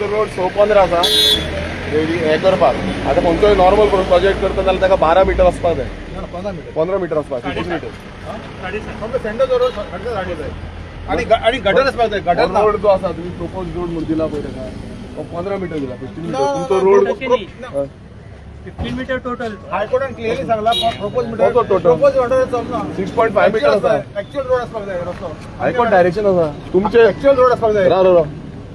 Road 115 आसा हे करपाक. आतां खंयचोय नॉर्मल प्रोजेक्ट करता जाल्यार ताका 12 मीटर वचपाक जाय. 15 मीटर वचपाक 30 मीटर आणि गटर आसपाक जाय. गटर रोड जो आसा तुमी प्रोपोज रोड म्हणून दिला पळय ताका तो 15 मीटर दिला. 15 मीटर तुमचो रोड 15 मीटर टोटल. हायकोर्टान क्लियरली सांगला propose meter total propose order चलना. 6.5 मीटर आसा. ऍक्च्युअल रोड आसपाक जाय रस्तो. हायकोर्ट डायरेक्शन आसा तुमचे. ऍक्च्युअल रोड आसपाक जाय.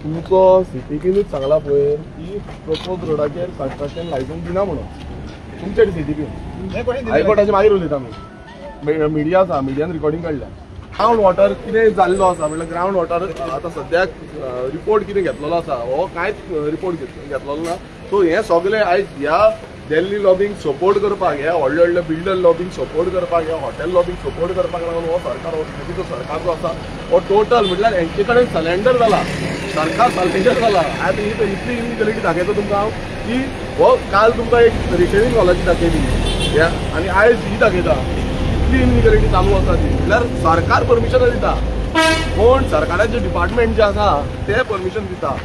तुमचो सीटीपीनूच सांगला पळय की प्रोपोज रोडाचेर कन्स्ट्रक्शन लायसन्स दिना म्हणून तुमचे सीटीपीन. हायकोर्टाचे मागीर उलयता आमी. मिडिया आसा मिडियान रिकॉर्डिंग काडल्या. ग्रावंड वॉटर कितें जाल्लो आसा म्हटल्यार ग्रावंड वॉटर आतां सद्याक रिपोर्ट कितें घेतलेलो आसा हो कांयच रिपोर्ट घेतलेलो ना. सो हे सगळे आयज ह्या दिल्ली लॉबींग सपोर्ट करपाक ह्या व्हडले व्हडले बिल्डर लॉबींग सपोर्ट करपाक ह्या हॉटेल लॉबींग सपोर्ट करपाक लागून हो सरकार हो जो सरकार जो आसा हो टोटल म्हटल्यार हेंचे कडेन सलेंडर जाला. सरकार सलेंडर जाला. आतां इतली इनइक्वलिटी दाखयता तुमकां हांव की हो काल तुमकां एक रिटेनिंग हॉलाची दाखयली आनी आयज ही दाखयता. इतली इनइक्वलिटी चालू आसा ती म्हटल्यार सरकार परमिशन दिता पूण सरकाराचे डिपार्टमेंट जे आसा ते परमिशन दिता.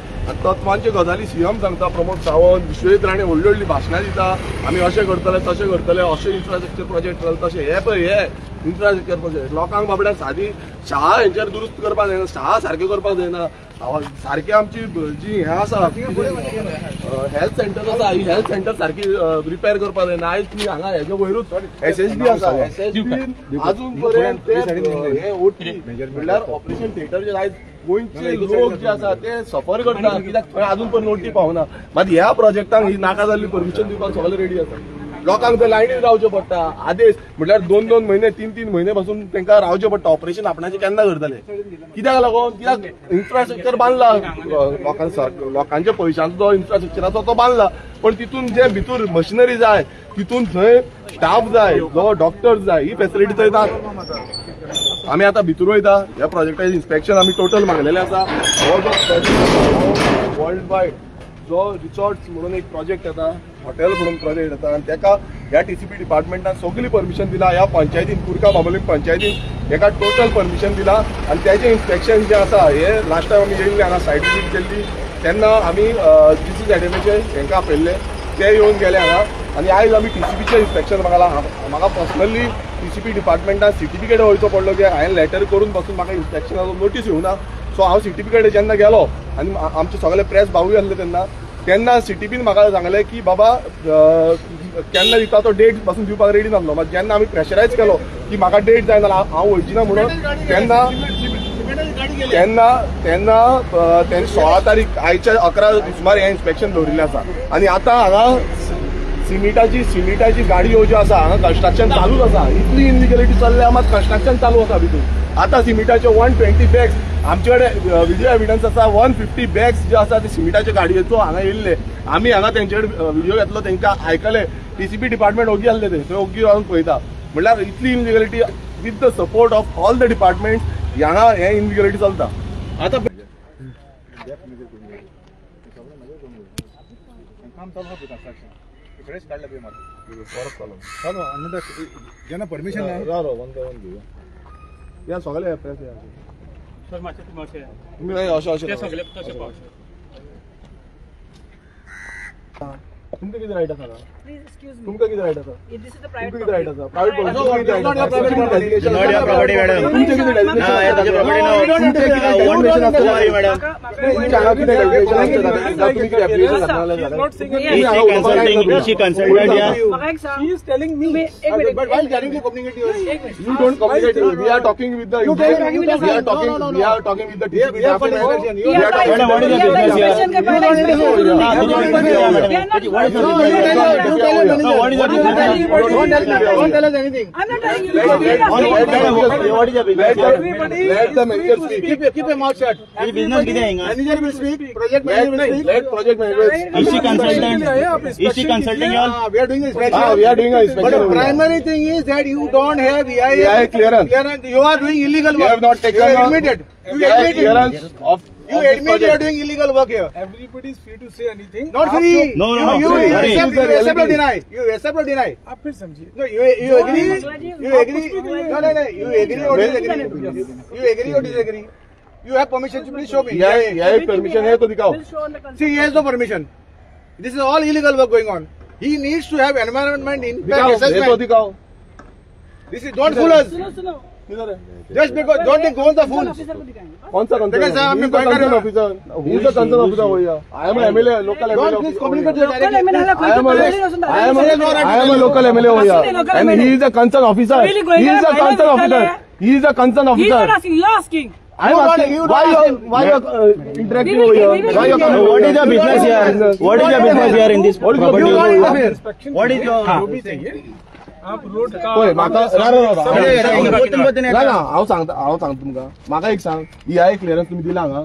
तत्वांचे गजाली सीएम सांगता प्रमोद सावंत विश्वजीत राणे व्हडली व्हडली भाशणां दिता. आमी अशें करतले तशें करतले अशें इन्फ्रास्ट्रक्चर प्रोजेक्ट चलता तशें हे पळय हे इन्फ्रास्ट्रक्चर प्रोजेक्ट लोकांक बाबड्याक सादी शाळा हेंचेर दुरुस्त करपाक जायना. शाळा सारक्यो करपाक जायना. सारकी आमची जी हे आसा हेल्थ सेंटर आसा ही हेल्थ सेंटर सारकी रिपेर करपाक जायना. आयज तुमी हांगा हेजे वयरूच SSB आसा. SSB अजून पर्यंत हे ओटी म्हणल्यार ऑपरेशन थिएटर जे आयज गोंयचे लोक जे आसा ते सफर करतात कित्याक थंय अजून पण नोटी पावना. मात ह्या प्रोजेक्टाक ही नाका जाल्ली परमिशन दिवपाक सगळे रेडी आसा. लोकांक ते लायनीत रावचें पडटा. आदेश म्हटल्यार 2-2 म्हयने 3-3 म्हयने पासून तांकां रावचें पडटा. ऑपरेशन आपणाचें केन्ना करतले कित्याक लागून कित्याक इन्फ्रास्ट्रक्चर बांदला लोकांच्या पयशांचो जो इन्फ्रास्ट्रक्चराचो तो बांदला पण तितून जे भितर मशिनरी जाय तितून थंय स्टाफ जाय जो डॉक्टर्स जाय ही फेसिलिटी थंय ना. आमी आतां भितर वयता. ह्या प्रोजेक्टाचें इन्स्पेक्शन आमी टोटल मागलेलें आसा. हो जो प्रोजेक्ट वर्ल्ड वायड जो रिसॉर्ट्स म्हणून एक प्रोजेक्ट येता हॉटेल म्हणून प्रोजेक्ट येता आनी ताका ह्या TCP डिपार्टमेंटान सगळी परमिशन दिला. ह्या पंचायतीन कुरका बाबोलीम पंचायतीन हेका टोटल परमिशन दिला आनी त्याचें इन्स्पेक्शन जें आसा हे लास्ट टायम आमी येयल्ले हांगा सायट विजीट केल्ली तेन्ना आमी GCZMAचे हांकां आपयल्ले ते येवन गेले हांगा आनी आयज आमी TCPचें इन्स्पेक्शन म्हाका पर्सनली TCP डिपार्टमेंटान CTP कडेन वयचो पडलो की हांवें लेटर करून पासून म्हाका इन्स्पेक्शनाचो नोटीस येवना. सो हांव CTP कडेन जेन्ना गेलो आनी आमचे सगळे प्रेस भावूय आसले तेन्ना CTPन म्हाका सांगलें की बाबा केन्ना दिता तो डेट पासून दिवपाक रेडी नासलो. मात जेन्ना आमी प्रेशरायज केलो की म्हाका डेट जायना हांव वयची ना म्हणून तेन्ना तेन्ना 16 तारीख आयच्या 11 सुमार हें इन्स्पेक्शन दवरिल्लें आसा. आनी आतां हांगा सिमिटाची गाडयो ज्यो आसा हांगा कन्स्ट्रक्शन चालूच आसा. इतली इनलिगलिटी चल्ल्या मात कन्स्ट्रक्शन चालू आसा भितून. आतां सिमिटाचे 120 बॅग्स आमचे कडेन व्हिडिओ एविडन्स आसा. 150 बॅग्स जे आसा ते सिमिटाच्या गाडयेचो हांगा येयल्ले. आमी हांगा तेंचे कडेन व्हिडिओ घेतलो तेंकां आयकले. TCP डिपार्टमेंट ओगी आसले ते थंय ओगी रावन पळयता म्हटल्यार इतली illegality with the support of all the department हांगा हे इनलिगलिटी चलता. आतां जेन्ना परमिशन या सगळे प्रेस सर मातशें तुमी अशें सगळे तशें पावस. तुमकां कितें रायट आसा Please excuse me. तुमकां कितें रायट आसा This is the private तुमकां कितें रायट property. आसा private property. Not your property, madam. तुमचें कितें delegation No, it's your property now. तुमचें कितें डेलिगेशन आसता Sorry, madam. तुमच्या हांगा कितें डेलिगेशन आसता तुम्ही कितें एप्लिकेशन घातलेलें जाल्यार Is she consultant here? She is telling me. But why directly communicate? You don't communicate. We are talking with the. We are talking with the TCP department. We are Madam, what is your business here? What is your business? Don't tell us anything. I'm not telling you. What is your business? Let the manager speak. Keep a mouth shut. ये business किधर है यहाँ? Manager will speak. Project manager will speak. Let project manager. Is she consultant? Is she consulting you all? We are doing inspection. We are doing a But inspection. the primary thing is that you don't have EIA clearance. You are doing illegal work. You have not taken You admitted. You admitted. clearance of. You admit you are doing illegal work here. Everybody is free to say anything. Not free. No. You Sorry. accept or deny. You accept or deny. आप फिर समझिए. No, you agree. You agree. No. You agree or disagree. You agree or disagree. You have permission to please show me. यह permission है तो दिखाओ. Will show on the consent. See, he has no permission. This is all illegal work going on. He needs to have environment impact दिखाओ, ये तो assessment. दिखाओ. This is don't fool us. सुनो किधर है? Just because don't take go on the fools. Officer को दिखाएंगे कौन सा देखिए साहब, कंसर्न मैं बात कर कंसर्न रहा officer who is the concern officer भैया I am MLA local Don't MLA please communicate to local MLA directly. कोई तो पहले नहीं सुनता I am a local MLA over here, and he is a concerned officer. Really going He is a on? concerned Why officer. not? He is a concerned He's not officer. asking, you're asking. I am asking why you interacting over here? Why you coming? What is your business here? What is your business here in this What is your property? business? What is your? आप road का होय म्हाका तुम्ही ना हांव सांगता तुमका म्हाका एक सांग ही आहे क्लिअरन्स तुम्ही दिला हांगा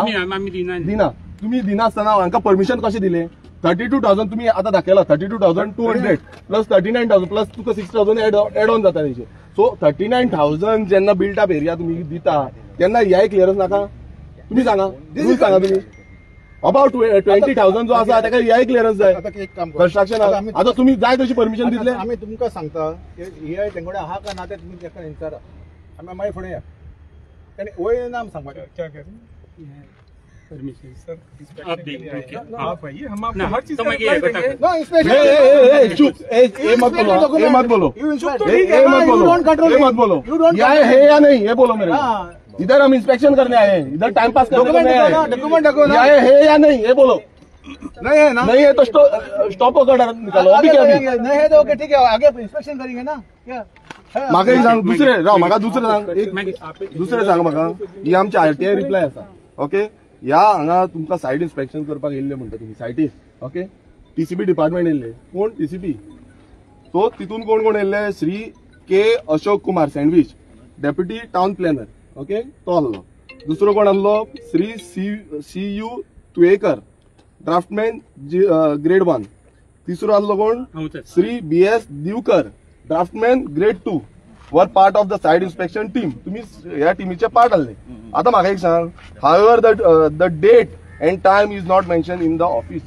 आम्ही दिना दिना तुम्ही दिना आसतना हांका परमिशन कशें दिले 32,000 तुम्ही आता दाखयला 32,200 प्लस 39,000 प्लस तुका 6,000 एड ऑन जाता तेचे सो 39,000 जेन्ना बिल्ट अप एरिया तुम्ही दिता तेन्ना ह्याय क्लिअरन्स नाका तुम्ही सांगा रूल सांगा तुम्ही अबाउट 20,000 जो आसा ताका ह्याय क्लिअरन्स जाय आता एक काम करा. कन्स्ट्रक्शन आता तुम्ही जाय तशी परमिशन दितले आम्ही तुमका सांगता की हे तेंगडे आहा का ना ते तुम्ही तेका विचारा आम्ही मागीर फुडें या त्याने वय नाम सांगपाचें. क्या कह रहे हैं परमिशन सर आप देखिए आप आइए हम आपको ना, हर चीज तो का मैं ये reply बता- देंगे. No, inspection. चुप ए मत बोलो ए मत बोलो You inspect. ए मत You बोलो don't control ए me. मत बोलो You don't या control है या नहीं ये बोलो मेरे को. हाँ. इधर हम इंस्पेक्शन करने आए हैं इधर टाइम पास करने डॉक्यूमेंट नहीं देखो ना, आए डॉक्यूमेंट देखो ना. या है या नहीं ये बोलो नहीं है ना. नहीं है तो स्टॉप कर निकालो अभी आगे क्या अभी बढ़ेंगे. नहीं है तो ओके ठीक है आगे इंस्पेक्शन करेंगे ना क्या है? म्हाका एक सांग दुसरे राव म्हाका दुसरे सांग एक दुसरे सांग म्हाका ही आमची आरटीआय रिप्लाय आसा ओके ह्या हांगा तुमकां सायट इन्स्पेक्शन करपाक येयल्ले म्हणटा तुमी सायटीर ओके टीसीपी डिपार्टमेंट येयल्ले कोण टीसीपी सो तितून कोण कोण येयल्ले श्री के अशोक कुमार सँडविच डेप्युटी टाउन प्लॅनर ओके तो आहलो दुसरो कोण आहलो Shri C U Tuyekar draftsman grade 1 तिसरो आहलो कोण Shri B S Divkar draftsman grade 2 वर part of the site inspection team तुम्ही ह्या टीमीचे पार्ट आसले आता म्हाका एक सांग however the date and time is not mention in the office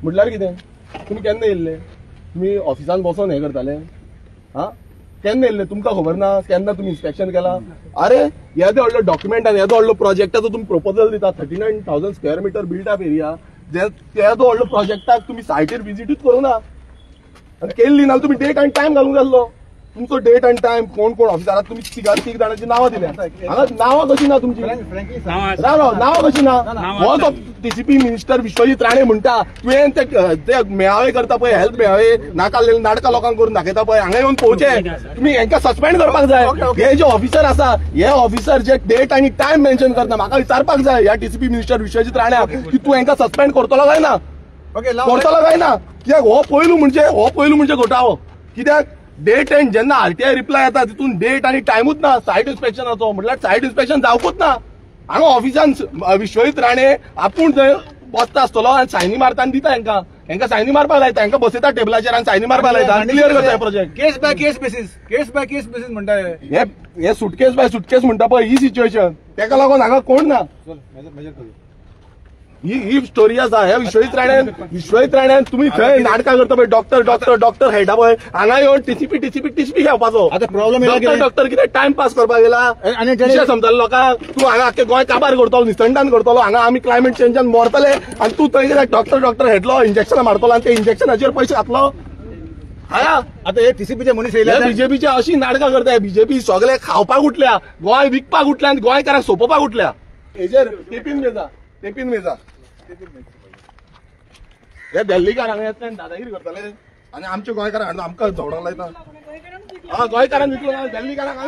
म्हटल्यार कितें तुम्ही केन्ना येयल्ले तुम्ही ऑफिसान बसून हे करताले हा केन्ना येयल्ले तुमकां खबर ना केन्ना तुम्ही इन्स्पेक्शन केला अरे येदो व्हडलो डॉक्युमेंट आनी येदो व्हडलो प्रोजेक्टाचो तुम्ही प्रपोजल दिता 39,000 square meter built up area येदो व्हडलो प्रोजेक्टाक तुम्ही सायटीर विजिटूच करूं ना आनी केल्ली ना तुम्ही डेट आनी टायम घालूंक जाल्लो तुमचो डेट आनी टायम कोण कोण ऑफिसरात तुम्ही तीग जाणांची नांवां दिल्या हांगा नांवां कशी ना तुमची Frankly, sir. नांवां कशी ना हो तो टीसीपी मिनिस्टर विश्वजीत राणे म्हणटा तुवें ते मेळावे करता पळय हेल्थ मेळावे नाकाल्लेले नाटकां लोकांक करून दाखयता पळय हांगा येवन पोवचे तुम्ही हांकां सस्पेंड करपाक जाय हे जे ऑफिसर आसा हे ऑफिसर जे डेट आनी टायम मेन्शन करता म्हाका विचारपाक जाय ह्या टीसीपी मिनिस्टर विश्वजीत राण्याक की तूं हांकां सस्पेंड करतलो काय ना Okay, now करतलो काय ना कित्याक हो पयलू म्हणजे घोटाळो कित्याक डेट एंड जेन्ना आरटीआय रिप्लाय येता तितून डेट आनी टायमूच ना सायट इन्स्पेक्शनाचो म्हटल्यार सायट इन्स्पेक्शन जावपूच ना हांगा ऑफिसान विश्वजीत राणे आपूण थंय बसता आसतलो आनी सायनी मारता आनी दिता हांकां सायनी मारपाक लायता हांकां बसयता टेबलाचेर आनी सायनी मारपाक लायता क्लियर करता project case by case basis म्हणटा हे. हे सुटकेस बाय सुटकेस म्हणटा पळय ही सिच्युएशन तेका लागून हांगा कोण ना मेजर करूया. ही स्टोरी आसा ह्या विश्वजीत राण्यान तुम्ही थंय नाटकां करता पळय डॉक्टर हेडा पळय हांगा येवन टीसीपी घेवपाचो आता प्रॉब्लेम डॉक्टर कितें टाइम पास करपाक गेला आनी विशय समजलो लोकांक तूं हांगा आख्खे गोंय काबार करतलो निसंडान करतलो हांगा आमी क्लायमेट चेंजान मरतले आनी तूं थंय कितें डॉक्टर हेडलो इंजेक्शनां मारतलो आनी ते इंजेक्शनाचेर पयशे घातलो हाया आता हे टीसीपीचे मनीस येयले बीजेपीचे अशी नाटकां करताय बीजेपी सगळे खावपाक उठल्या गोंय विकपाक उठल्या आनी गोंयकारांक सोंपोवपाक उठल्या हेजेर तेपीन मेजा हे दिल्लीकार हांगा येतले आनी दादागिरी करतले आनी आमचे गोंयकार हाडून आमकां झवडाक लायता हा गोंयकारांक विकलो ना दिल्लीकारांक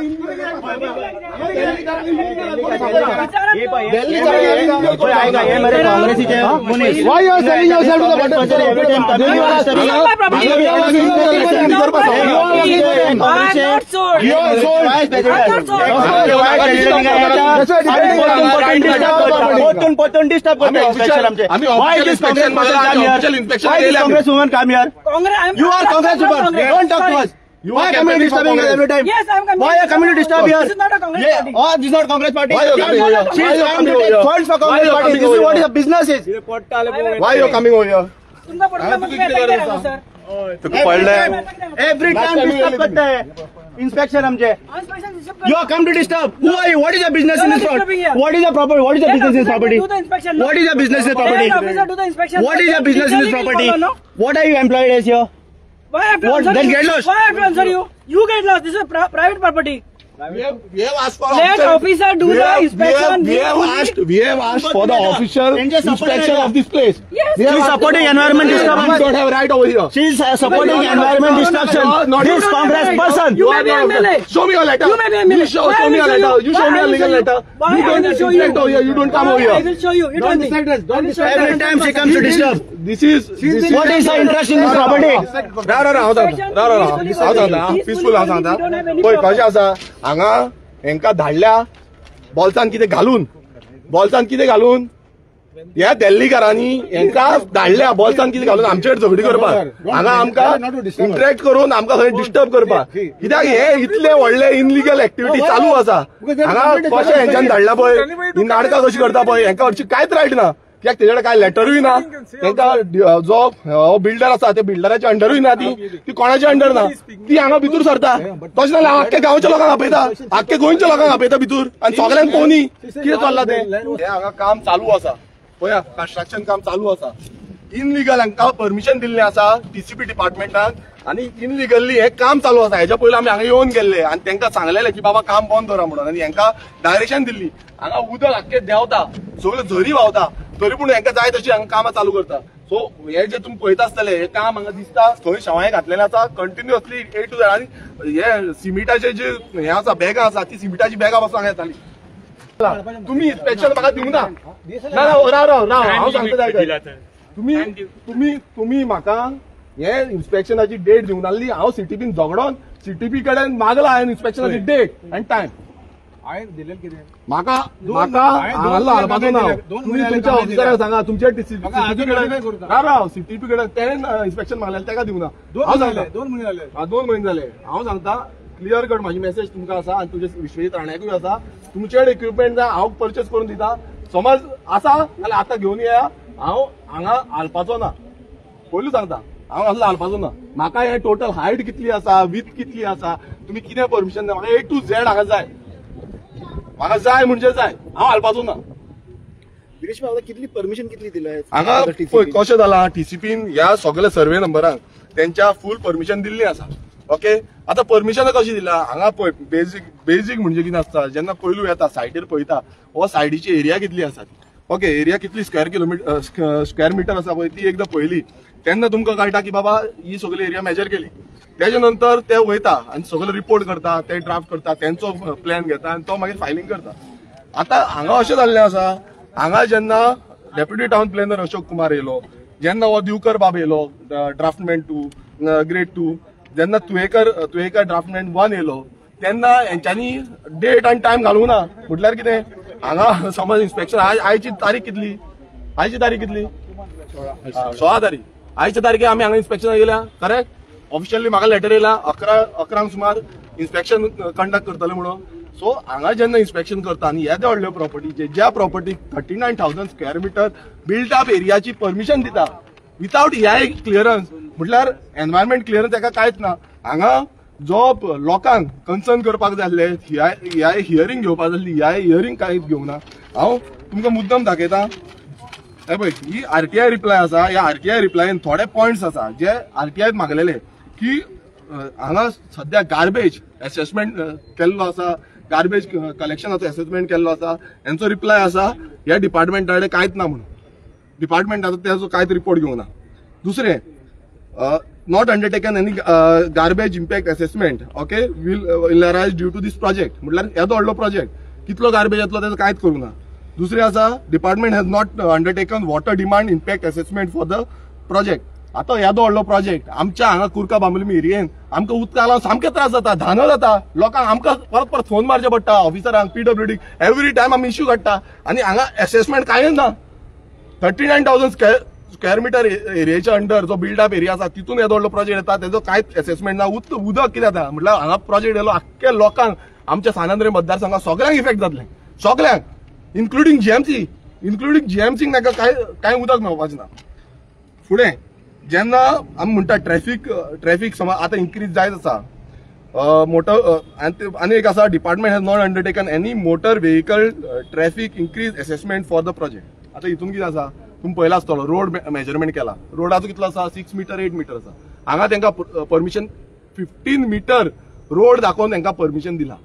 Why you are selling yourself to the पोतून डिस्टर्ब काँग्रेस वुमन काम here Congress, You are Congress woman. Don't talk to us. Why are coming disturbing us every time? Yes, I am coming. Why are coming to disturb here? This is not a Congress party. Oh, this is not Congress party. Why are you coming over here? She Why is are you trying to coming over take here? funds for Why are Congress you party. coming This is over what here? the business is. Why are you coming over here? तुमका पडला मग काय करायचं, sir? Every time disturb करता है. inspection आमचे. Inspection disturb कर. You have come to disturb. Who are you? What is your business in this property? What is your property? What is your business in this property? Do the inspection. What is your business in this property? Officer, do the inspection. What is your business in this property? What are you employed as here? Why I have to What? answer Then you? get lost. Why I have to answer you? You get lost. This is private property. We have asked for Let officer do the inspection. we have asked for the official Then just support inspection area. of this place. Yes. We have She is asked- supporting environment You disturbance. don't have right over here. She is supporting environment destruction. No, This Congress person. You may be MLA. Show me a letter. You may be MLA. You show Why I me a will show letter. you? You Why show me I a will legal show you? letter. Why You I don't will show you? interact over here. You don't come over I here. will show you. You Don't don't decide us. Don't decide decide. every time she comes to disturb. This is What is her interest in this property? Peaceful हांव सांगता पळय कशें आसा हांगा हेंका धाडल्या बॉल्सान कितें घालून ह्या दिल्लीकारांनी हेंका धाडल्या बॉल्सान कितें घालून आमचे कडेन झगडी करपाक हांगा आमकां इंटरेक्ट करून आमकां खंय डिस्टर्ब करपाक कित्याक हे इतले व्हडले इनलिगल एक्टिविटी चालू आसा हांगा कशें हेंच्यान धाडला पळय ही नाटकां कशी करता पळय हेंका हरची कांयच रायट ना कित्याक तेजे कडेन कांय लेटरूय ना तेंका जो बिल्डर आसा ते बिल्डराच्या अंडरूय ना ती कोणाच्या अंडर ना ती हांगा भितूर सरता तशें जाल्यार आख्ख्या गांवच्या लोकांक आपयता आख्ख्या गोंयच्या लोकांक आपयता भितूर आनी सगळ्यांक कोणी कितें चल्लां तें हे हांगा काम चालू आसा पळया कन्स्ट्रक्शन काम चालू आसा इनलिगल हांकां परमिशन दिल्लें आसा टीसीपी डिपार्टमेंटाक आनी इनलिगल्ली हे काम चालू आसा हेच्या पयलीं आमी हांगा येवन गेल्ले आनी तांकां सांगलेलें की बाबा काम बंद करा म्हणून आनी हांकां डायरेक्शन दिल्ली हांगा उदक आख्खें देंवता सगळ्यो झरी व्हांवता तरी पूण हांकां जाय तशी हांगा कामां चालू करता सो हे जे तुमी पळयता आसतले हे काम हांगा दिसता थंय शेवाळें घातलेलें आसा कंटिन्युअसली A to Z आनी हे सिमिटाचे जे हे आसा बॅगां आसा ती सिमिटाची बॅगां पासून हांगा येताली तुम्ही इन्स्पेक्शन म्हाका दिवंक ना राव हांव सांगता आयकय तुम्ही म्हाका हे इन्स्पेक्शनाची डेट दिवंक नासली हांव सीटीपीन झगडोन सीटीपी कडेन मागला हांवें इन्स्पेक्शनाची डेट आनी टायम हांवें दिलेलें कितें म्हाका हांवें हांगालो हाडपाचो ना दोन तुमी म्हयने तुमच्या दिले. ऑफिसराक सांगा तुमच्या म्हाका आजून सीटीपी काय कडेन करता? राव सीटीपी कडेन तेणें इन्स्पेक्शन मागलेलें ताका दिवंक ना हांव सांगता 2 महिने जाले 2 महिने जाले हांव सांगता क्लियर कट म्हाजी मेसेज तुमकां आसा आनी तुजे विश्वजीत राण्याकूय आसा तुमचे इक्विपमेंट जाय हांव परचेस करून दिता समज आसा जाल्यार आतां घेवन येया हांव हांगा हालपाचो ना पयलू सांगता हांव असलो हालपाचो ना म्हाका हे टोटल हायट कितली आसा विथ कितली आसा तुमी कितें परमिशन दिता म्हाका A to Z हांगा जाय म्हाका जाय म्हणजे जाय हांव हालपाचो ना गिरीश बाबा कितली परमिशन कितली दिलाय हांगा पळय कशें जालां टीसीपीन ह्या सगळ्या सर्वे नंबरांक तेंच्या फूल परमिशन दिल्ली आसा ओके आतां परमिशन कशी दिला हांगा पळय बेजीक म्हणजे कितें आसता जेन्ना पयलू येता सायटीर पळयता हो सायडीची एरिया कितली आसा ओके एरिया कितली स्क्वेअर मिटर आसा पळय ती एकदां पळयली तेन्ना तुमकां कळटा की बाबा ही सगळी एरिया मेजर केली तेजे नंतर ते वयता आनी सगळो रिपोर्ट करता ते ड्राफ्ट करता तेंचो प्लॅन घेता आनी तो मागीर फायलिंग करता आतां हांगा अशें जाल्लें आसा हांगा जेन्ना deputy town planner Ashok Kumar येयलो जेन्ना हो दिवकर बाब येयलो ड्राफ्टमॅन 2 ग्रेड 2 जेन्ना तुयेकर ड्राफ्टमॅन 1 येयलो तेन्ना हेंच्यांनी डेट आनी टायम घालूंक ना म्हटल्यार कितें हांगा समज इन्स्पेक्शन आयची तारीख कितली 16 तारीख आयच्या तारखेर आमी हांगा इन्स्पेक्शनाक येयल्या करेक्ट ऑफिशियली म्हाका लेटर येयला 11 सुमार इन्स्पेक्शन कंडक्ट करतले म्हणून सो हांगा जेन्ना इन्स्पेक्शन करता आनी येद्या व्हडल्यो प्रॉपर्टी ज्या प्रॉपर्टीक 39,000 स्क्वेअर मिटर बिल्ट अप एरियाची परमिशन दिता विथआउट क्लियरन्स म्हटल्यार एनवायरमेंट क्लियरन्स ताका कांयच ना हांगा जो लोकांक कन्सर्न करपाक जाय आसले हियरींग घेवपाक जाय ह्या हियरींग कांयच घेवंक ना हांव तुमकां मुद्दम दाखयता हे पळय ही आरटीआय रिप्लाय आसा ह्या आरटीआय रिप्लायन थोडे पॉयंट्स आसा जे आरटीआय मागलेले की हांगा सध्या गार्बेज असेसमेंट केल्लो आसा गार्बेज कलेक्शनाचो असेसमेंट केल्लो आसा हेंचो रिप्लाय आसा ह्या डिपार्टमेंटा कडेन कांयच ना म्हणून डिपार्टमेंटाचो तेजो कांयच रिपोर्ट घेवंक ना दुसरें not undertaken any garbage impact assessment okay will arise due to this project म्हटल्यार येदो व्हडलो प्रोजेक्ट कितलो गार्बेज येतलो तेजो कांयच करूंक ना दुसरें आसा department has not undertaken water demand impact assessment for the project आतां येदो व्हडलो प्रोजेक्ट आमच्या हांगा कुर्का बांबोलीम एरियेन आमकां उदका लागून सामके त्रास जाता धानो जाता लोकांक आमकां परत फोन मारचे पडटा ऑफिसरांक PWD एवरी टायम आमी इश्यू काडटा आनी हांगा असेसमेंट कांयच ना 39,000 स्क्वेअर मिटर एरियाच्या अंडर जो बिल्ड अप एरिया आसा तितून येदो व्हडलो प्रोजेक्ट येता तेजो कांयच असेसमेंट ना उदक कितें जाता म्हटल्यार हांगा प्रोजेक्ट येयलो आख्ख्या लोकांक आमच्या सानंद्रे मतदारसंघाक सगळ्यांक इफेक्ट जातलें सगळ्यांक इन्क्लुडींग जीएमसीक ताका कांय उदक मेळपाचें ना फुडें जेन्ना आमी म्हणटा ट्रॅफिक समज आतां इन्क्रीज जायत आसा आणि एक असा department has not undertaken any motor vehicle traffic increase assessment for the project. आता हितून कितें आसा तुम्ही पळयला आसतलो रोड मेजरमेंट केला. रोडाचो कितलो आसा 6 मीटर 8 मीटर आसा. हांगा तांकां परमिशन 15 मीटर रोड दाखोवन तांकां परमिशन दिला.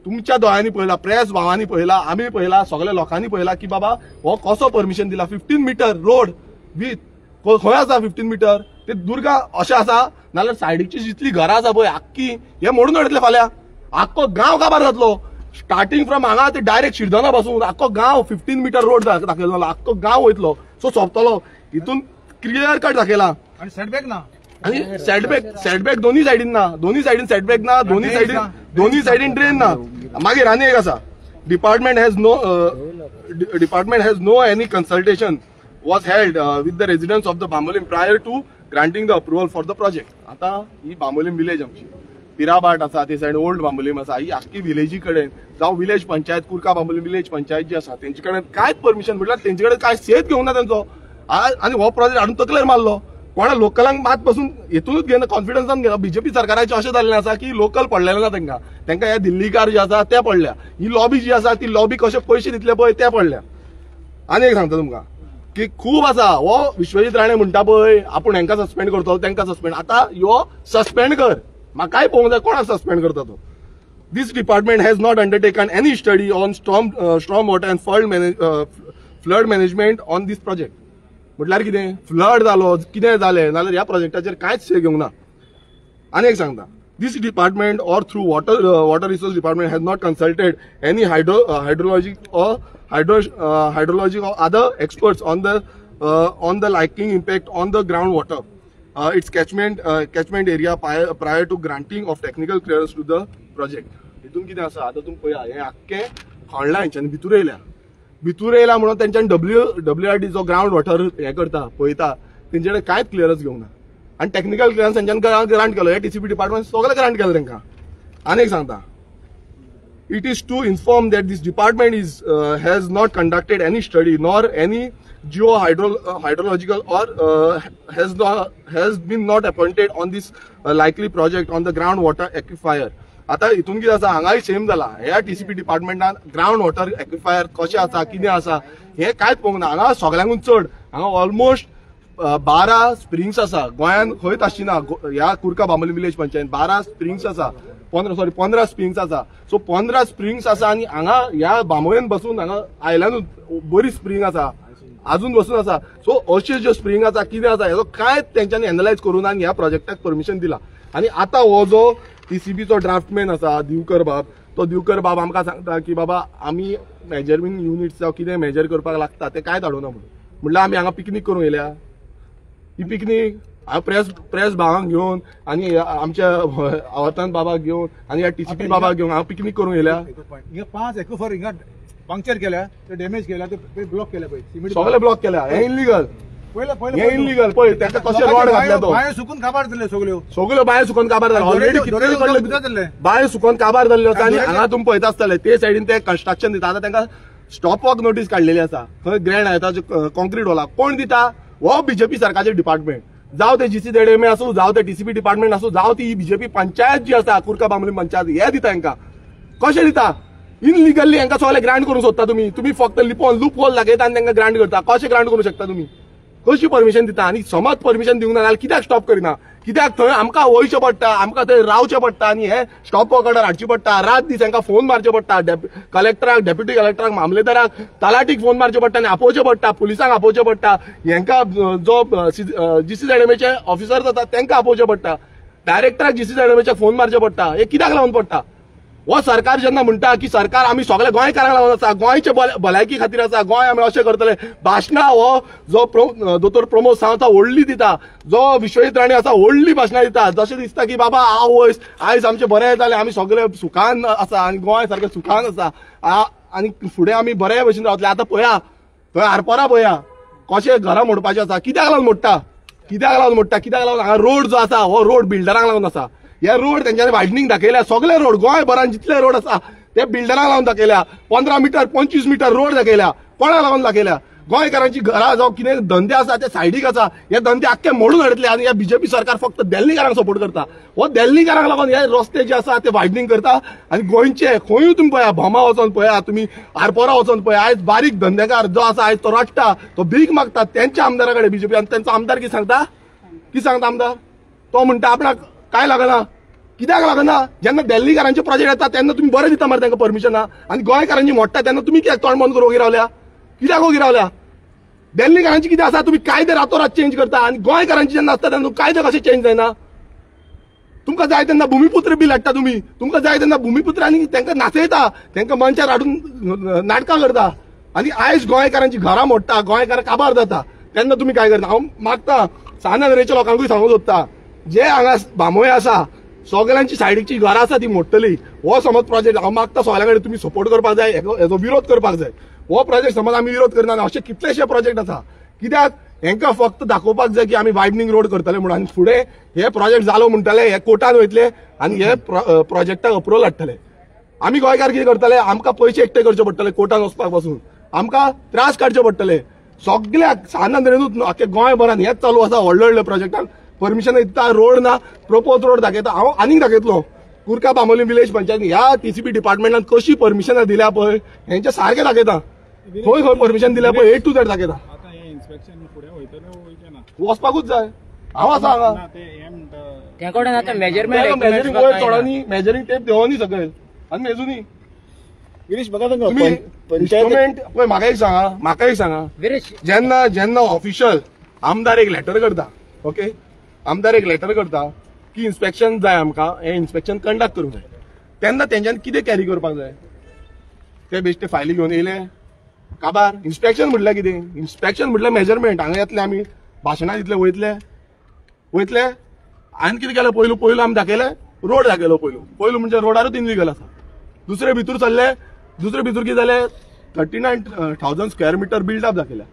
तुमच्या दोळ्यांनी पळयला, प्रेस भावांनी पळयला, आमी पळयला, सगळ्या लोकांनी पळयला की बाबा हो कसो परमिशन दिला. 15 मीटर रोड विथ खंय आसा 15 मीटर ते दुर्गा अशें आसा नाल्यार सायडीची जितली घरां आसा पळय आख्खी हे मोडून उडयतले फाल्यां. आख्खो गांव काबार जातलो. स्टार्टिंग फ्रॉम हांगा ते डायरेक्ट शिरदोना पासून आख्खो गांव 15 मीटर रोड दाखयलो, आख्खो गांव वयतलो. सो सोंपतलो. हितून क्लियर कट दाखयला. आणि सेटबॅक ना. आणि सेटबॅक दोन्ही सायडीन ना. दोन्ही सायडीन सेटबॅक ना. दोन्ही सायडीन ड्रेन ना. मागीर आनी एक आसा department has no any consultation was held with the residents of the Bambolim prior to granting the approval for the project. आता ही बांबोलीम विलेज आमची पिराबाट आसा ते सायड ओल्ड बांबोलीम आसा. ही आख्खी विलेजी कडेन जावं विलेज पंचायत कुर्का बांबोलीम विलेज पंचायत जी आसा तेंचे कडेन कांयच परमिशन म्हटल्यार तेंचे कडेन काय सेत घेवंक ना तेंचो. आनी हो प्रोजेक्ट हाडून तकलेर मारलो. कोणा लोकलांक मात पासून हेतूनच घेना, कॉन्फिडन्सान घेना. बीजेपी सरकाराचें अशें जाल्लें आसा की लोकल पडलेले ना तांकां हे दिल्लीकार जे आसा ते पडल्या. ही लॉबी जी आसा ती लॉबी कशे पयशे दितले पळय ते पडल्या. आनी एक सांगता तुमकां की खूप आसा हो विश्वजीत राणे म्हणटा पळय आपूण हांकां सस्पेंड करतलो तांकां सस्पेंड. आता ह्यो सस्पेंड कर. म्हाकाय पळोवंक जाय कोणाक सस्पेंड करता तो. This department has not undertaken any study on storm water and flood management on this project. म्हटल्यार कितें फ्लड जालो कितें जालें नाल्यार ह्या प्रोजेक्टाचेर कांयच शे घेवंक ना. आनी एक सांगता this department or through water resource department has not consulted any hydrology or other experts on the likely impact on the groundwater, its catchment area prior to granting of technical clearance to the project. हितून कितें आसा आतां तुमी पळया हें आख्खें खणलां हेंच्यांनी भितूर येयल्या म्हणून तेंच्यानी WRD जो ग्रावंड वॉटर हें करता पळयता तेंचे कडेन कांयच क्लियरन्स घेवंक ना. आनी टेक्निकल क्लियरन्स तेंच्यांनी ग्रांट केलो. हे TCP डिपार्टमेंट सगळें ग्रांट केलें तांकां. आनी एक सांगता it is to inform that this department has not conducted any study nor any hydrological or has been not appointed on this likely project on the groundwater aquifer. आता हितून कितें आसा हांगाय सेम जाला. ह्या TCP डिपार्टमेंटान ग्राउंड वॉटर एक्विफायर कशें आसा कितें आसा हें कांयच पळोवंक ना. हांगा सगळ्यांकून चड हांगा ऑलमोस्ट 12 स्प्रिंग्स आसा. गोंयान खंयच आसची ना. ह्या कुर्का बांबोलीम विलेज पंचायत 12 स्प्रिंग्स आसा. 15 स्प्रिंग्स आसा. सो 15 स्प्रिंग्स आसा आनी हांगा ह्या बांबोळेन बसून हांगा आयल्यानूच बरी स्प्रिंग आसा अजून बसून आसा. सो अशे ज्यो स्प्रिंग आसा कितें आसा हेजो कांयच तेंच्यांनी एनालायज करून आनी ह्या प्रोजेक्टाक परमिशन दिला. आनी आतां हो जो TCPचो ड्राफ्टमॅन आसा दिवकर बाब आमकां सांगता की बाबा आमी मेजरमेंट युनिट्स जावं कितें मेजर करपाक लागता ते कांयच हाडूना म्हणून. म्हणल्यार आमी हांगा पिकनीक करूंक येयल्या. ही पिकनीक प्रेस भावांक घेवन आनी आमच्या अवतान बाबाक घेवन आनी ह्या TCP बाबाक घेवन हांव पिकनीक करूंक येयल्या. हिंगा 5 एक्विफर हिंगा पंक्चर केल्या, ते डॅमेज केल्या, ते ब्लॉक केल्या पळय. सगळे ब्लॉक केल्या. हे इलिगल. पयले हे इलिगल पळय तांकां कशे रोड घातले तो. बांयो सुकून काबार जाल्यो सगळ्यो बांयो सुकून काबार जाल्यो. ऑलरेडी कितले बांयो सुकून काबार जाल्ल्यो आसा. आनी हांगा तुमी पळयता आसतले ते सायडीन ते कन्स्ट्रक्शन दिता. आतां तांकां स्टॉप वॉक नोटीस काडलेली आसा. खंय ग्रँड येता कॉन्क्रीट वॉला कोण दिता हो BJP सरकारचे डिपार्टमेंट. जावं ते GCZMA आसूं जावं ते TCP डिपार्टमेंट आसूं जावं ती BJP पंचायत जी आसा कुर्का बांबोलीम पंचायत हे दिता हांकां. कशें दिता इनलिगल्ली हांकां सगळें ग्रांट करूंक सोदता तुम्ही फक्त लूप होल दाखयता आनी तांकां ग्रांट करता. कशें ग्रांट करूंक शकता तुम्ही. कशी परमिशन दिता. आनी समज परमिशन दिवंक ना जाल्यार कित्याक स्टॉप करिना. कित्याक थंय आमकां वयचें पडटा आमकां थंय रावचें पडटा आनी हे स्टॉप वॉक ऑर्डर हाडची पडटा. रात दीस हांकां फोन मारचे पडटा. कलेक्टराक डेप्युटी कलेक्टराक मामलेदाराक तलाटीक फोन मारचे पडटा आनी आपोवचें पडटा. पुलिसांक आपोवचें पडटा. हांकां जो GCZMAचे ऑफिसर जाता तांकां आपोवचें पडटा. डायरेक्टराक GCZMAचे फोन मारचे पडटा. हे कित्याक लागून पडटा. हो सरकार जेन्ना म्हणटा की सरकार आमी सगळे गोंयकारांक लागून आसा गोंयचे भलायकी खातीर आसा गोंय आमी अशें करतले. भाशणां हो जो दोतोर प्रमोद सावंत व्हडली दिता जो विश्वजीत राणे आसा व्हडली भाशणां दिता. जशें दिसता की बाबा आयज आमचें बरें जालें आमी सगळे सुखान आसा आनी गोंय सारकें सुखान आसा आनी फुडें आमी बरे भशेन रावतले. आतां पळया थंय आरपोरा पळया कशें घरां मोडपाचें आसा. कित्याक लागून मोडटा कित्याक लागून हांगा रोड जो आसा हो रोड बिल्डरांक लागून आसा. हे रोड तेंच्यांनी वायडनींग दाखयल्या. सगळे रोड गोंयभरान जितले रोड आसा ते बिल्डरांक लागून दाखयल्या. 15 मीटर 25 मीटर रोड दाखयल्या. कोणाक लागून दाखयल्या. गोंयकारांची घरां जावं कितें धंदे आसा ते सायडीक आसा हे धंदे आख्खे मोडून हाडटले आनी हे बीजेपी सरकार फक्त दिल्लीकारांक सपोर्ट करता हो दिल्लीकारांक लागून हे रस्ते जे आसा ते वायडनींग करता आनी गोंयचे खंयूय तुम्ही पळया भोमा वचोन पळया तुम्ही आरपोरा वचोन पळया आयज बारीक धंदेकार जो आसा आयज तो रडटा तो भीक मागता त्यांच्या आमदारा कडेन बीजेपी आनी त्यांचो आमदार कितें सांगता आमदार तो म्हणटा आपणाक काय लागना कित्याक लागना जेन्ना दिल्लीकारांचे प्रोजेक्ट येता तेन्ना तुम्ही बरें दिता मरे तांकां परमिशनां आनी गोंयकारांची मोडटा तेन्ना तुम्ही कित्याक तोंड बंद करून ओगी रावल्या कित्याक ओगी रावल्या दिल्लीकारांची कितें आसा तुम्ही कायदे रातोरात चेंज करता आनी गोंयकारांची जेन्ना आसता तेन्ना कायदे कशें चेंज जायना तुमकां जाय तेन्ना भुमिपुत्र बील हाडटा तुम्ही तुमकां जाय तेन्ना भुमिपुत्रांनी तांकां नाचयता तांकां मंचार हाडून नाटकां करता आनी आयज गोंयकारांची घरां मोडटा गोंयकार काबार जाता तेन्ना तुम्ही काय करता हांव मागता सानंदरेच्या लोकांकूय सांगूंक सोदता जे हांगा बांबोळे आसा सगळ्यांची सायडीची घरां आसा ती मोडटली हो समज प्रोजेक्ट हांव मागता सगळ्या कडेन तुम्ही सपोर्ट करपाक जाय हेजो विरोध करपाक जाय हो प्रोजेक्ट समज आमी विरोध करना अशे कितलेशे प्रोजेक्ट आसा कित्याक हेंकां फक्त दाखोवपाक जाय की आमी वायडनींग रोड करतले म्हणून आनी फुडें हे प्रोजेक्ट जालो म्हणटले हे कोर्टान वयतले आनी हे प्रोजेक्टाक अप्रुवल हाडटले आमी गोंयकार कितें करतले आमकां पयशे एकटे करचे पडटले कोर्टान वचपाक पासून आमकां त्रास काडचे पडटले सगळ्याक सानंदरेनूच आख्खे गोंयभरान हेच चालू आसा व्हडले व्हडले प्रोजेक्टान परमिशन दिता रोड ना प्रपोज रोड दाखयता हांव आनीक दाखयतलो कुर्का बांबोली विलेज पंचायत ह्या टीसीपी डिपार्टमेंटान कशी परमिशनां दिल्या पळय हेंचे सारखे दाखयता खंय खंय परमिशन दिल्या पळय A to Z दाखयता वचपाकूच जाय हांव आसा हांगा मेजरिंग टेप देवनी सकयल आनी मेजूनी गिरीश बघा इंस्ट्रुमेंट पळय म्हाका एक सांगा जेन्ना ऑफिशियल आमदार एक लेटर करता ओके आमदार एक लेटर करता की इन्स्पेक्शन जाय आमकां हे इन्स्पेक्शन कंडक्ट करूंक जाय तेन्ना तेंच्यानी कितें कॅरी करपाक जाय ते बेश्टे फायली घेवन येयले काबार इन्स्पेक्शन म्हटल्यार कितें इन्स्पेक्शन म्हटल्यार मेजरमेंट हांगा येतले आमी भाशणां दितले वयतले आनी कितें केलें पयलू आमी दाखयले रोड दाखयलो पयलू म्हणजे रोडारूच इनलिगल आसा दुसरे भितूर कितें जालें 39,000 स्क्वेअर मिटर बिल्डअप दाखयल्या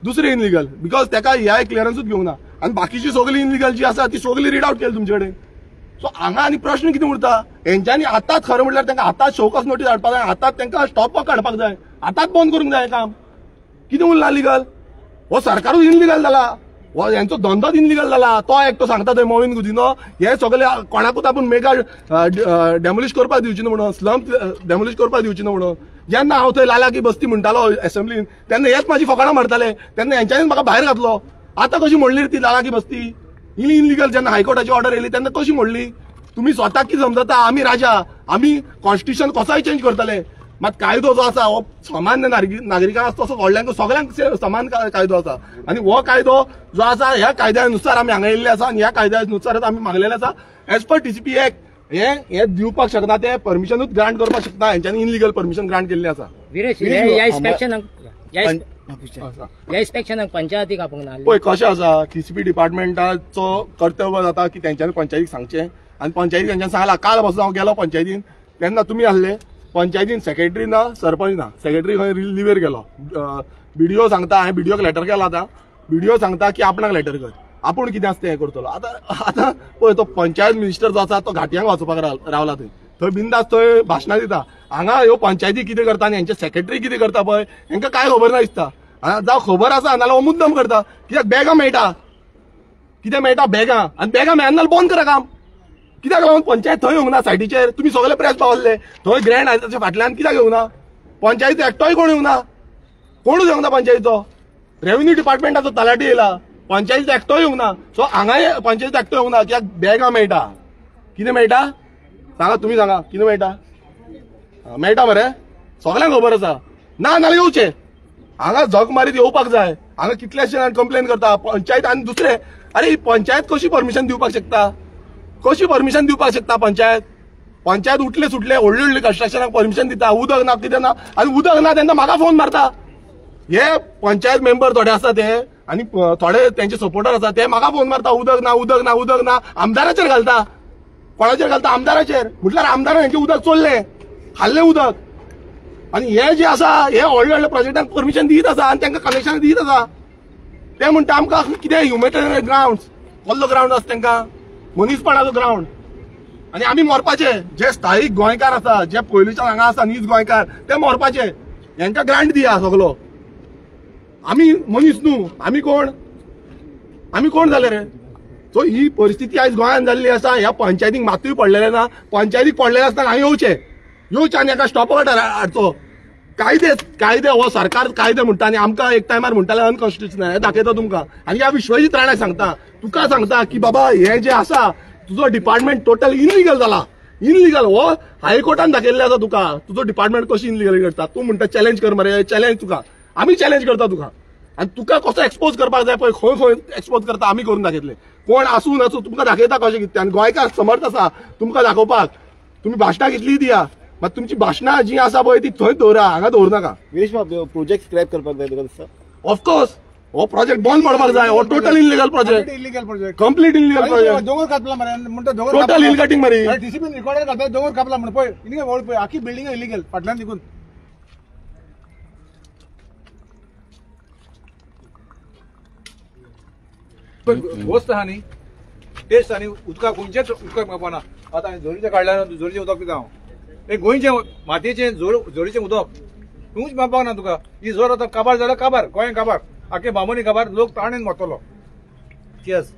दुसरे इनलिगल बिकॉज ताका ह्या क्लियरन्सूच घेवंक ना आनी बाकीची सगळी इनलिगल जी आसा ती सगळी रीड आउट केली तुमचे कडेन सो हांगा आनी प्रश्न कितें उरता हेंच्यांनी आतांच खरें म्हटल्यार तांकां आतांच शोकस नोटीस हाडपाक जाय आतांच तांकां स्टॉपाक काडपाक जाय आतांच बंद करूंक जाय काम कितें उरलां लिगल हो सरकारूच इनलिगल जाला हो हेंचो धंदोच इनलिगल जाला तो एकटो सांगता थंय मोविन गुदिनो हे सगळे कोणाकूच आपूण मेगा डेमोलिश करपाक दिवची न्हू म्हणून स्लम डेमोलिश करपाक दिवची न्हू म्हणून जेन्ना हांव थंय लाला की बस्ती म्हणटालो असेंब्लीन तेन्ना हेच म्हाजी फकाणां मारताले तेन्ना हेंच्यांनीच म्हाका भायर घातलो आतां कशी मोडली ती लाला की बस्ती ही इनलिगल जेन्ना हायकोर्टाची ऑर्डर येयली तेन्ना कशी मोडली तुम्ही स्वताक कितें समजता आमी राजा आमी कॉन्स्टिट्यूशन कसोय चेंज करतले मात कायदो जो आसा हो सामान्य नागरिकांक आसा तसो व्हडल्यांक सगळ्यांक समान कायदो आसा आनी हो कायदो जो आसा ह्या कायद्यानुसार आमी हांगा येयल्ले आसा आनी ह्या कायद्यानुसारच आमी मागलेले आसा एज पर टीसीपी एक्ट हे दिवपाक शकना ते परमिशनूच ग्रांट करपाक शकना हेंच्यांनी इनलिगल परमिशन ग्रांट केल्ली आसा ह्या इन्स्पेक्शनाक पंचायतीक आपोवंक ना पळय कशें आसा टीसीपी डिपार्टमेंटाचो कर्तव्य जाता की तेंच्यांनी पंचायतीक सांगचें आनी पंचायतीक तेंच्यांनी सांगलां काल पासून हांव गेलो पंचायतीन तेन्ना तुमी आसले पंचायतीन सेक्रेटरी ना सरपंच ना सेक्रेटरी खंय लिव्हेर गेलो बीडीओ सांगता हांवें बीडीओक लेटर केला आतां बीडीओ सांगता की आपणाक लेटर कर आपूण कितें आसता हें करतलो आतां पळय तो पंचायत मिनिस्टर जो आसा तो घाटयांक वचपाक रावला थंय बिंदास थंय भाशणां दिता हांगा ह्यो पंचायती कितें करता आनी हेंचे सेक्रेटरी कितें करता पळय हेंकां कांय खबर ना दिसता जावं खबर आसा नाल्यार हो मुद्दम करता कित्याक बॅगां मेळटा कितें मेळटा बॅगां आनी बॅगां मेळना जाल्यार बंद करा काम कित्याक लागून पंचायत थंय येवंक ना सायडीचेर तुमी सगळे प्रेस पावल्ले थंय ग्रँड आसा ताच्या फाटल्यान कित्याक येवंक ना पंचायत एकटोय कोण येवंक ना कोणूच येवंक ना पंचायतीचो रेव्हेन्यू डिपार्टमेंटाचो तलाटी येयला पंचायतीचो एकटोय येवंक ना सो हांगा पंचायतीचो एकटो येवंक ना कित्याक बॅगां मेळटा कितें मेळटा सांगा तुमी सांगा कितें मेळटा मरे सगळ्यांक खबर आसा ना नाल्यार येवचे हांगा झक मारीत येवपाक जाय हांगा कितलेशे जाण कंप्लेन करता पंचायत आनी दुसरे अरे ही पंचायत कशी परमिशन दिवपाक शकता पंचायत उठले सुटले व्हडले कन्स्ट्रक्शनाक परमिशन दिता उदक ना कितें ना आनी उदक ना तेन्ना म्हाका फोन मारता हे पंचायत मेंबर थोडे आसा ते आनी थोडे तेंचे सपोर्टर आसा ते म्हाका फोन मारता उदक ना आमदाराचेर घालता कोणाचेर घालता आमदाराचेर म्हटल्यार आमदारान हेंचे उदक चोरले खाल्ले उदक आनी हे जे आसा हे व्हडले प्रोजेक्टांक परमिशन दीत आसा आनी तांकां कनेक्शन दीत आसा ते म्हणटा आमकां कितें ह्युमॅनिटेरियन ग्राउंड्स कसलो ग्राउंड आसा तांकां मनीसपणाचो ग्राउंड आनी आमी मरपाचे जे स्थायीक गोंयकार आसा जे पयलींच्यान हांगा आसा नीज गोंयकार ते मरपाचे हेंकां ग्रांट दिया सगलो आम्ही मनीस न्हू, आम्ही कोण जाले रे? सो ही परिस्थिती आयज गोंयांत जाल्ली आसा. ह्या पंचायतीक मातूय पडलेले ना. पंचायतीक पडलेले आसतना हांवें येवचें आनी हाका स्टॉप ऑर्डर हाडचो. कायदे हो सरकार कायदे म्हणटा आनी आमकां एक टायमार म्हणटाले अनकॉन्स्टिट्युशनल. हे दाखयता तुमकां. आनी ह्या विश्वजीत राणाक सांगता, तुका सांगता की बाबा हे जे आसा तुजो डिपार्टमेंट टोटल इनलिगल जाला. इनलिगल हो हायकोर्टान दाखयल्ले आसा तुका. तुजो डिपार्टमेंट कशी इनलिगल करता. तूं म्हणटा चॅलेंज कर मरे. चॅलेंज तुका आमी चॅलेंज करता तुका. आनी तुका कसो एक्सपोज करपाक जाय पळय खंय एक्सपोज करता आमी करून दाखयतले. कोण आसूं नासूं तुमकां दाखयता कशें कितें. आनी गोंयकार समर्थ आसा तुमकां दाखोवपाक. तुम्ही भाशणां कितली दिया, मात तुमची भाशणां जी आसा पळय ती थंय दवरा, हांगा दवरू नाका. गिरीश बाब प्रोजेक्ट स्क्रॅप करपाक जाय तुका दिसता? ऑफकोर्स हो प्रोजेक्ट बंद पडपाक जाय. हो total illegal project. Illegal project. Complete illegal project. दोंगर कापला मरे म्हणतो दोंगर टोटल हिल कटिंग मरे. टीसीपी रिकॉर्डर करता दोंगर कापला म्हण पळय. इनगे वळ पळय आखी बिल्डिंग इलिगल फाटल्यान निघून. वस्त आहा न्ही टेस्ट आनी उदकाक खंयचेच उदकाक मेळपाना. आतां झोरीचें काडल्यार झोरीचें उदक पिता हांव. हे गोंयचें मातयेचें झोरीचें उदक तूंच मेळपाक ना तुका. ही जोर आतां काबार जाल्यार काबार. गोंय काबार. आख्खे बामणी काबार. लोक ताणेन वतलो. चेस